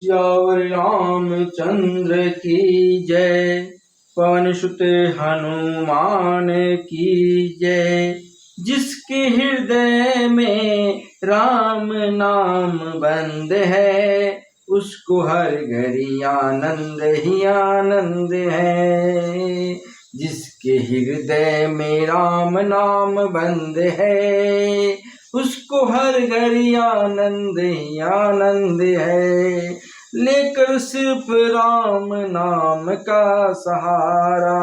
सियावर रामचंद्र की जय। पवन सुत हनुमान की जय। जिसके हृदय में राम नाम बंद है, उसको हर घड़ी आनंद ही आनंद है। जिसके हृदय में राम नाम बंद है, उसको हर घड़ी आनंद ही आनंद है। लेकर सिर्फ राम नाम का सहारा,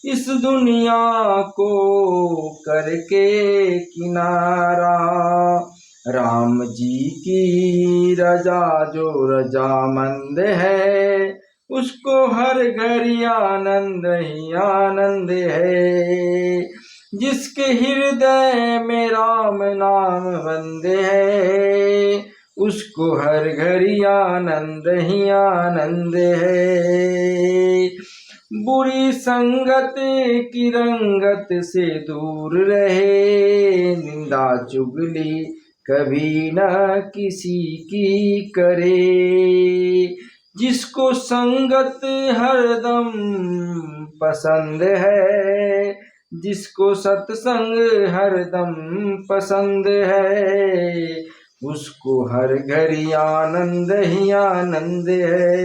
इस दुनिया को करके किनारा। राम जी की रजा जो रजामंद है, उसको हर घड़ी आनंद ही आनंद है। जिसके हृदय में राम नाम बंद है, उसको हर घड़ी आनंद ही आनंद है। बुरी संगत की रंगत से दूर रहे, निंदा चुगली कभी न किसी की करे। जिसको संगत हरदम पसंद है, जिसको सत्संग हरदम पसंद है, उसको हर घड़ी आनंद ही आनंद है।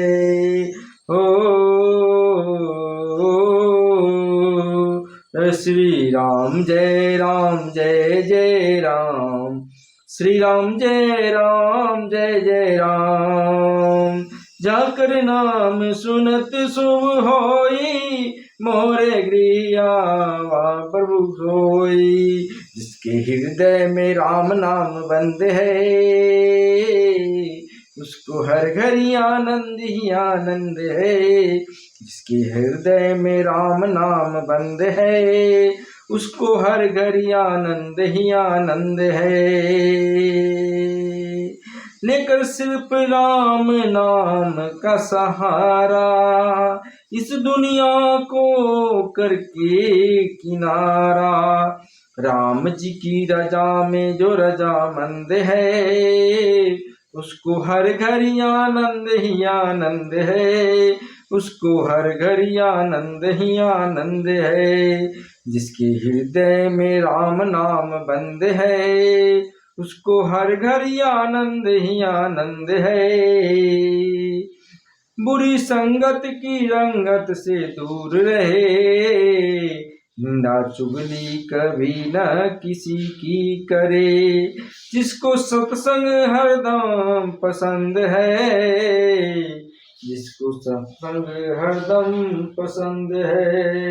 श्री राम जय जय राम। श्री राम जय जय राम। जाकर नाम सुनत शुभ होई, मोरे गृहियावा प्रभु सोई। जिसके हृदय में राम नाम बंद है, उसको हर घड़ी आनंद ही आनंद है। जिसके हृदय में राम नाम बंद है, उसको हर घड़ी आनंद ही आनंद है। लेकर सिर्फ राम नाम का सहारा, इस दुनिया को करके किनारा। राम जी की रजा में जो रजामंद है, उसको हर घड़ी आनंद ही आनंद है। उसको हर घड़ी आनंद ही आनंद है। जिसके हृदय में राम नाम बंद है, उसको हर घड़ी आनंद ही आनंद है। बुरी संगत की रंगत से दूर रहे, निंदा चुगली कभी न किसी की करे। जिसको सत्संग हरदम पसंद है, जिसको सत्संग हरदम पसंद है,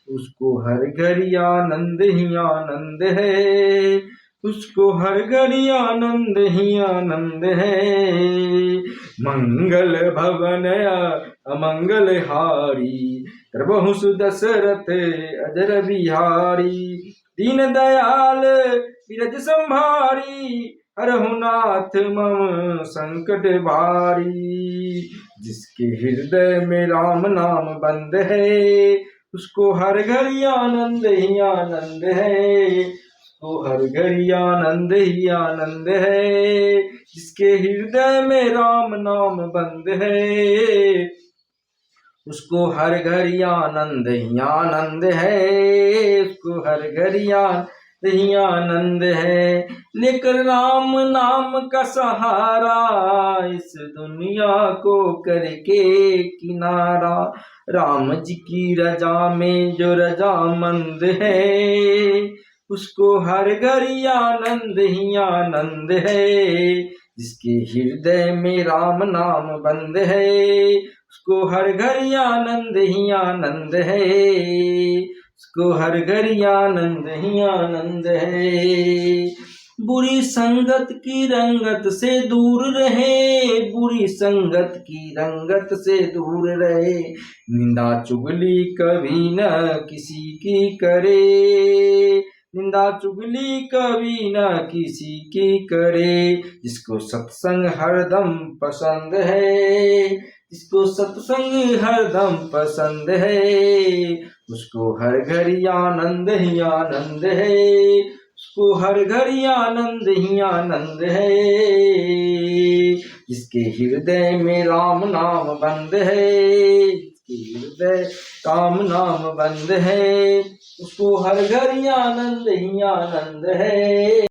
उसको हर घड़ी आनंद ही आनंद है। उसको हर घड़ी आनंद ही आनंद है। मंगल भवन अमंगल हारी, प्रभु सुदशरथ अजर बिहारी। दीन दयाल बिरज संभारी, हरहु नाथ मम संकट भारी। जिसके हृदय में राम नाम बंद है, उसको हर घड़ी आनंद ही आनंद है। उसको हर घड़ी आनंद ही आनंद है। जिसके हृदय में राम नाम बंद है, उसको हर घड़ी आनंद ही आनंद है। उसको हर घड़ी आनंद ही आनंद है। लेकर राम नाम का सहारा, इस दुनिया को करके किनारा। राम जी की रजा में जो रजामंद है, उसको हर घड़ी आनंद ही आनंद है। जिसके हृदय में राम नाम बंद है, उसको हर घड़ी आनंद ही आनंद है। उसको हर घड़ी आनंद ही आनंद है। बुरी संगत की रंगत से दूर रहे, बुरी संगत की रंगत से दूर रहे। निंदा चुगली कभी न किसी की करे, निंदा चुगली कभी न किसी की करे। जिसको सत्संग हरदम पसंद है, जिसको सत्संग हरदम पसंद है, उसको हर घड़ी आनंद ही आनंद है। उसको हर घड़ी आनंद ही आनंद है। जिसके हृदय में राम नाम बंद है, जिसके हृदय राम नाम बंद है, उसको हर घड़ी आनंद ही आनंद है।